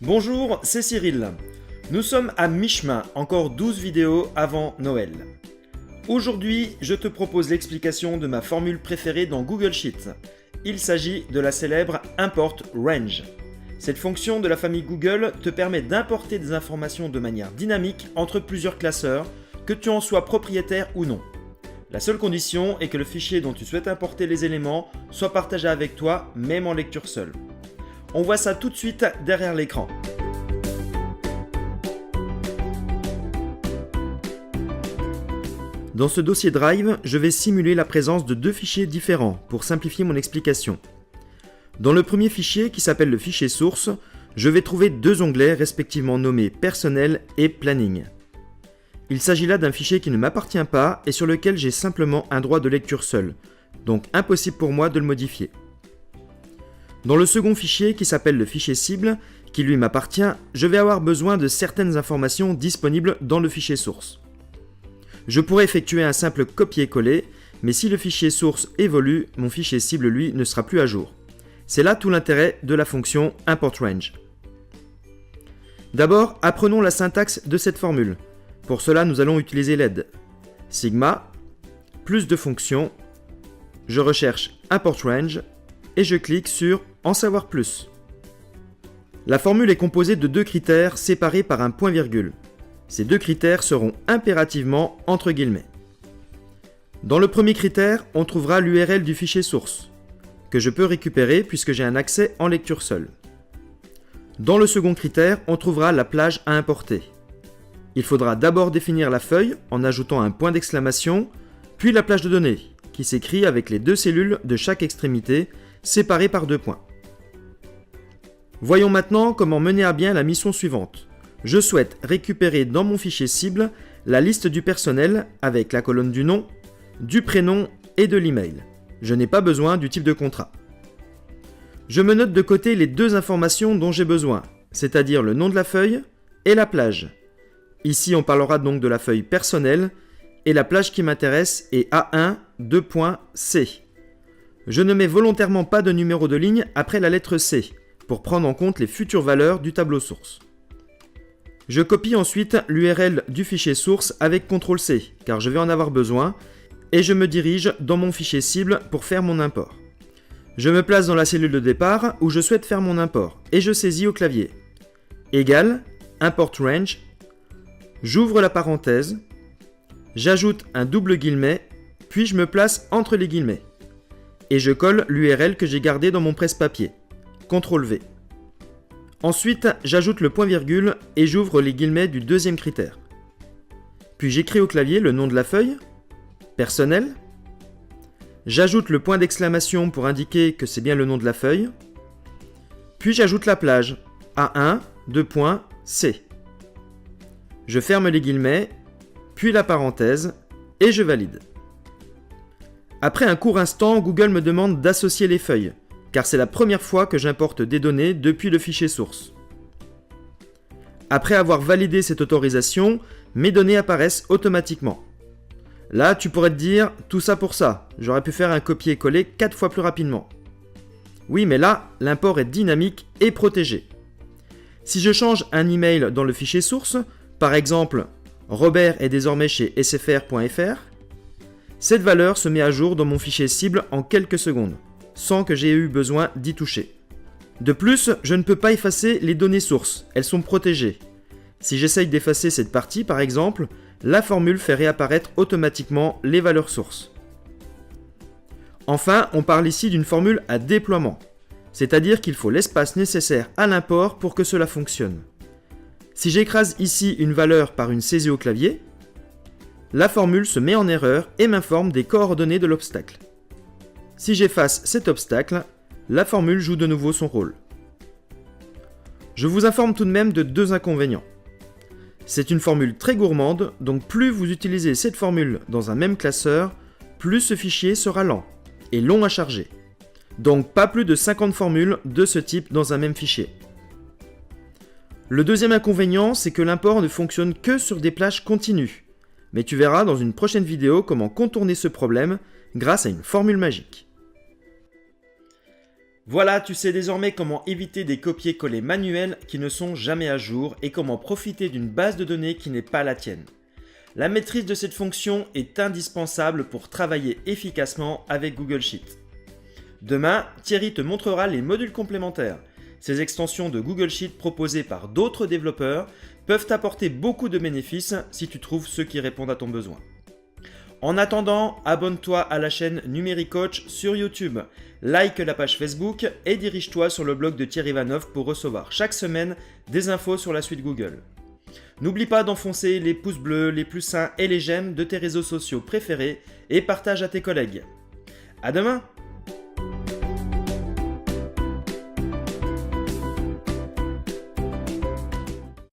Bonjour, c'est Cyril. Nous sommes à mi-chemin, encore 12 vidéos avant Noël. Aujourd'hui, je te propose l'explication de ma formule préférée dans Google Sheets. Il s'agit de la célèbre Import Range. Cette fonction de la famille Google te permet d'importer des informations de manière dynamique entre plusieurs classeurs, que tu en sois propriétaire ou non. La seule condition est que le fichier dont tu souhaites importer les éléments soit partagé avec toi, même en lecture seule. On voit ça tout de suite derrière l'écran. Dans ce dossier Drive, je vais simuler la présence de deux fichiers différents pour simplifier mon explication. Dans le premier fichier, qui s'appelle le fichier source, je vais trouver deux onglets respectivement nommés Personnel et Planning. Il s'agit là d'un fichier qui ne m'appartient pas et sur lequel j'ai simplement un droit de lecture seul, donc impossible pour moi de le modifier. Dans le second fichier, qui s'appelle le fichier cible, qui lui m'appartient, je vais avoir besoin de certaines informations disponibles dans le fichier source. Je pourrais effectuer un simple copier-coller, mais si le fichier source évolue, mon fichier cible, lui, ne sera plus à jour. C'est là tout l'intérêt de la fonction Import Range. D'abord, apprenons la syntaxe de cette formule. Pour cela, nous allons utiliser l'aide. Sigma, plus de fonctions, je recherche Import Range et je clique sur En savoir plus. La formule est composée de deux critères séparés par un point-virgule. Ces deux critères seront impérativement entre guillemets. Dans le premier critère, on trouvera l'URL du fichier source, que je peux récupérer puisque j'ai un accès en lecture seule. Dans le second critère, on trouvera la plage à importer. Il faudra d'abord définir la feuille en ajoutant un point d'exclamation, puis la plage de données, qui s'écrit avec les deux cellules de chaque extrémité, séparées par deux points. Voyons maintenant comment mener à bien la mission suivante. Je souhaite récupérer dans mon fichier cible la liste du personnel avec la colonne du nom, du prénom et de l'email. Je n'ai pas besoin du type de contrat. Je me note de côté les deux informations dont j'ai besoin, c'est-à-dire le nom de la feuille et la plage. Ici, on parlera donc de la feuille personnelle et la plage qui m'intéresse est A1:2.c. Je ne mets volontairement pas de numéro de ligne après la lettre C pour prendre en compte les futures valeurs du tableau source. Je copie ensuite l'URL du fichier source avec CTRL-C, car je vais en avoir besoin, et je me dirige dans mon fichier cible pour faire mon import. Je me place dans la cellule de départ où je souhaite faire mon import, et je saisis au clavier. Égal, Import Range, j'ouvre la parenthèse, j'ajoute un double guillemet, puis je me place entre les guillemets, et je colle l'URL que j'ai gardé dans mon presse-papier. CTRL-V. Ensuite, j'ajoute le point-virgule et j'ouvre les guillemets du deuxième critère. Puis j'écris au clavier le nom de la feuille, personnel. J'ajoute le point d'exclamation pour indiquer que c'est bien le nom de la feuille. Puis j'ajoute la plage, A1:2.c. Je ferme les guillemets, puis la parenthèse, et je valide. Après un court instant, Google me demande d'associer les feuilles, car c'est la première fois que j'importe des données depuis le fichier source. Après avoir validé cette autorisation, mes données apparaissent automatiquement. Là, tu pourrais te dire, tout ça pour ça, j'aurais pu faire un copier-coller 4 fois plus rapidement. Oui, mais là, l'import est dynamique et protégé. Si je change un email dans le fichier source, par exemple, Robert est désormais chez sfr.fr, cette valeur se met à jour dans mon fichier cible en quelques secondes, sans que j'aie eu besoin d'y toucher. De plus, je ne peux pas effacer les données sources, elles sont protégées. Si j'essaye d'effacer cette partie, par exemple, la formule fait réapparaître automatiquement les valeurs sources. Enfin, on parle ici d'une formule à déploiement, c'est-à-dire qu'il faut l'espace nécessaire à l'import pour que cela fonctionne. Si j'écrase ici une valeur par une saisie au clavier, la formule se met en erreur et m'informe des coordonnées de l'obstacle. Si j'efface cet obstacle, la formule joue de nouveau son rôle. Je vous informe tout de même de deux inconvénients. C'est une formule très gourmande, donc plus vous utilisez cette formule dans un même classeur, plus ce fichier sera lent et long à charger. Donc pas plus de 50 formules de ce type dans un même fichier. Le deuxième inconvénient, c'est que l'import ne fonctionne que sur des plages continues. Mais tu verras dans une prochaine vidéo comment contourner ce problème grâce à une formule magique. Voilà, tu sais désormais comment éviter des copier-coller manuels qui ne sont jamais à jour et comment profiter d'une base de données qui n'est pas la tienne. La maîtrise de cette fonction est indispensable pour travailler efficacement avec Google Sheets. Demain, Thierry te montrera les modules complémentaires. Ces extensions de Google Sheets proposées par d'autres développeurs peuvent t'apporter beaucoup de bénéfices si tu trouves ceux qui répondent à ton besoin. En attendant, abonne-toi à la chaîne Numéricoach sur YouTube, like la page Facebook et dirige-toi sur le blog de Thierry Vanoff pour recevoir chaque semaine des infos sur la suite Google. N'oublie pas d'enfoncer les pouces bleus, les plus sains et les j'aime de tes réseaux sociaux préférés et partage à tes collègues. À demain!